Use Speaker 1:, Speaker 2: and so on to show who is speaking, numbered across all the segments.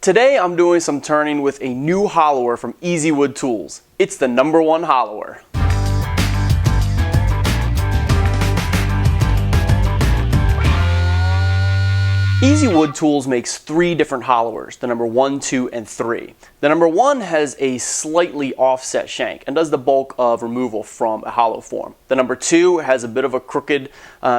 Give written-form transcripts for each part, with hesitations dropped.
Speaker 1: Today I'm doing some turning with a new hollower from EWT Tools. It's the #1 hollower. EWT Tools makes 3 different hollowers, the number 1, 2, and 3. The number 1 has a slightly offset shank and does the bulk of removal from a hollow form. The number 2 has a bit of a crooked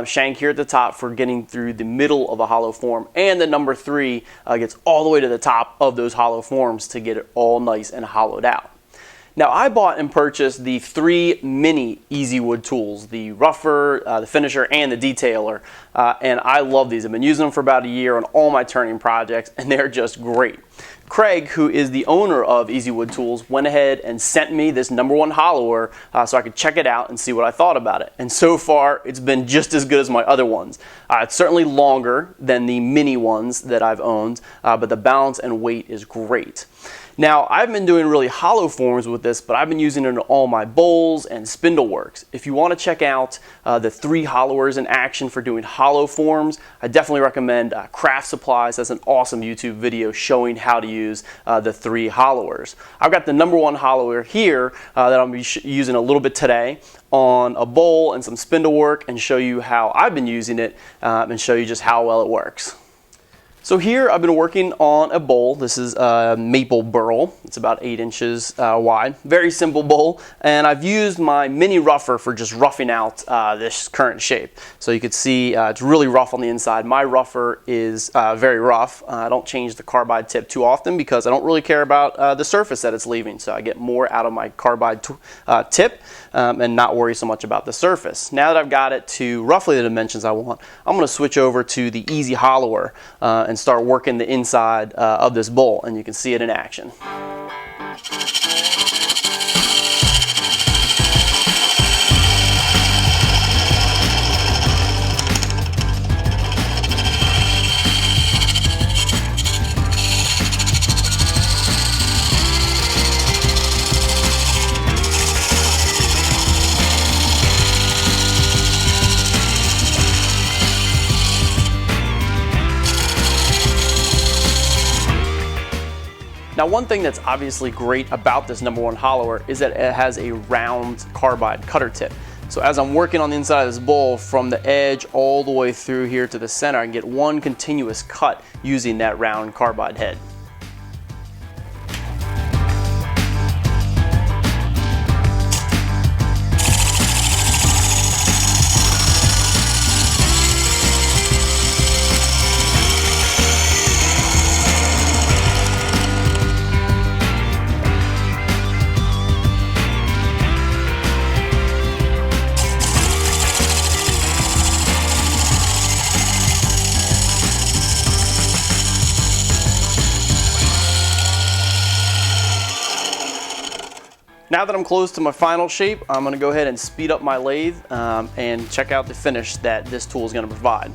Speaker 1: shank here at the top for getting through the middle of a hollow form, and the number 3 gets all the way to the top of those hollow forms to get it all nice and hollowed out. Now, I bought and purchased the 3 mini EWT tools, the rougher, the finisher, and the detailer, and I love these. I've been using them for about a year on all my turning projects, and they're just great. Craig, who is the owner of EWT Tools, went ahead and sent me this #1 hollower so I could check it out and see what I thought about it. And so far, it's been just as good as my other ones. It's certainly longer than the mini ones that I've owned, but the balance and weight is great. Now, I've been doing really hollow forms with this, but I've been using it in all my bowls and spindle works. If you want to check out the 3 hollowers in action for doing hollow forms, I definitely recommend Craft Supplies. That's an awesome YouTube video showing how to use the 3 hollowers. I've got the #1 hollower here that I'll be using a little bit today on a bowl and some spindle work, and show you how I've been using it and show you just how well it works. So here I've been working on a bowl. This is a maple burl. It's about 8 inches wide. Very simple bowl, and I've used my mini rougher for just roughing out this current shape. So you can see it's really rough on the inside. My rougher is very rough. I don't change the carbide tip too often because I don't really care about the surface that it's leaving. So I get more out of my carbide tip and not worry so much about the surface. Now that I've got it to roughly the dimensions I want, I'm going to switch over to the Easy Hollower and start working the inside of this bowl, and you can see it in action. Now, one thing that's obviously great about this #1 hollower is that it has a round carbide cutter tip. So as I'm working on the inside of this bowl, from the edge all the way through here to the center, I can get one continuous cut using that round carbide head. Now that I'm close to my final shape, I'm going to go ahead and speed up my lathe and check out the finish that this tool is going to provide.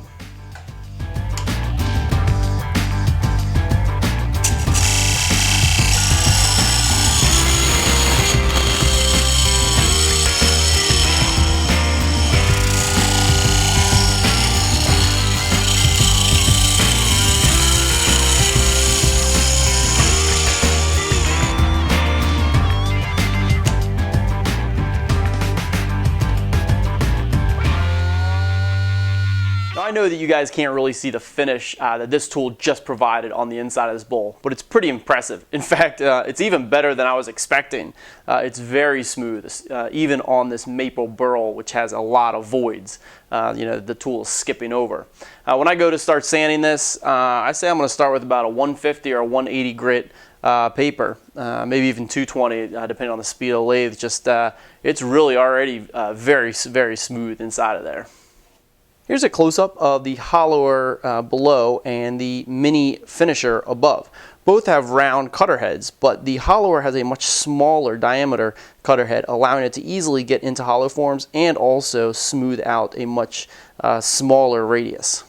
Speaker 1: I know that you guys can't really see the finish that this tool just provided on the inside of this bowl, but it's pretty impressive. In fact, it's even better than I was expecting. It's very smooth, even on this maple burl, which has a lot of voids. The tool is skipping over. When I go to start sanding this, I say I'm going to start with about a 150 or a 180 grit paper, maybe even 220, depending on the speed of the lathe. It's really already very, very smooth inside of there. Here's a close-up of the hollower below and the mini finisher above. Both have round cutter heads, but the hollower has a much smaller diameter cutter head, allowing it to easily get into hollow forms and also smooth out a much smaller radius.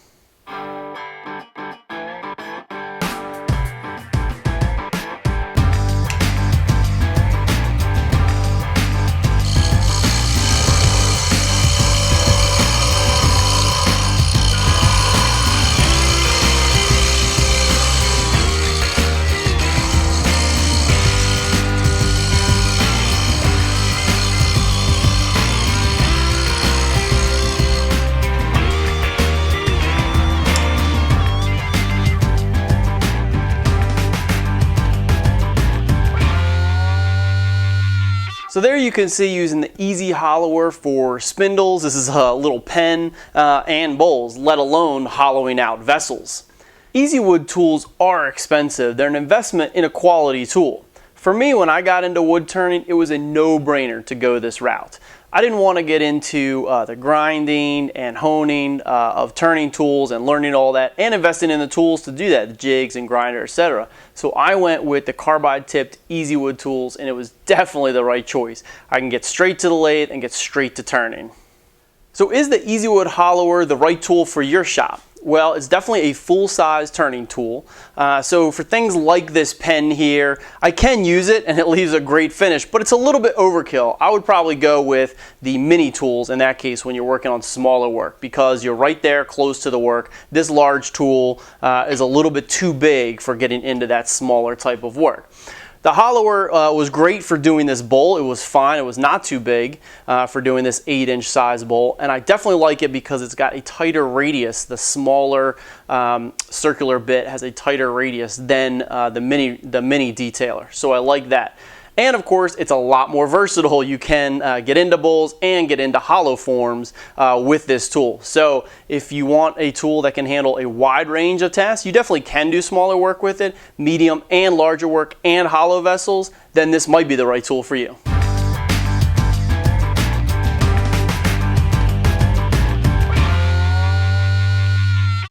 Speaker 1: So there you can see using the Easy Hollower for spindles. This is a little pen and bowls, let alone hollowing out vessels. Easy wood tools are expensive. They're an investment in a quality tool. For me, when I got into wood turning, it was a no-brainer to go this route. I didn't want to get into the grinding and honing of turning tools and learning all that and investing in the tools to do that, the jigs and grinder, etc. So I went with the carbide tipped Easy Wood tools, and it was definitely the right choice. I can get straight to the lathe and get straight to turning. So is the Easy Wood Hollower the right tool for your shop? Well, it's definitely a full-size turning tool. So for things like this pen here, I can use it and it leaves a great finish, but it's a little bit overkill. I would probably go with the mini tools in that case when you're working on smaller work, because you're right there close to the work. This large tool is a little bit too big for getting into that smaller type of work. The Hollower was great for doing this bowl. It was fine. It was not too big for doing this 8-inch size bowl. And I definitely like it because it's got a tighter radius. The smaller circular bit has a tighter radius than the mini detailer. So I like that. And of course, it's a lot more versatile. You can get into bowls and get into hollow forms with this tool. So if you want a tool that can handle a wide range of tasks, you definitely can do smaller work with it, medium and larger work and hollow vessels, then this might be the right tool for you.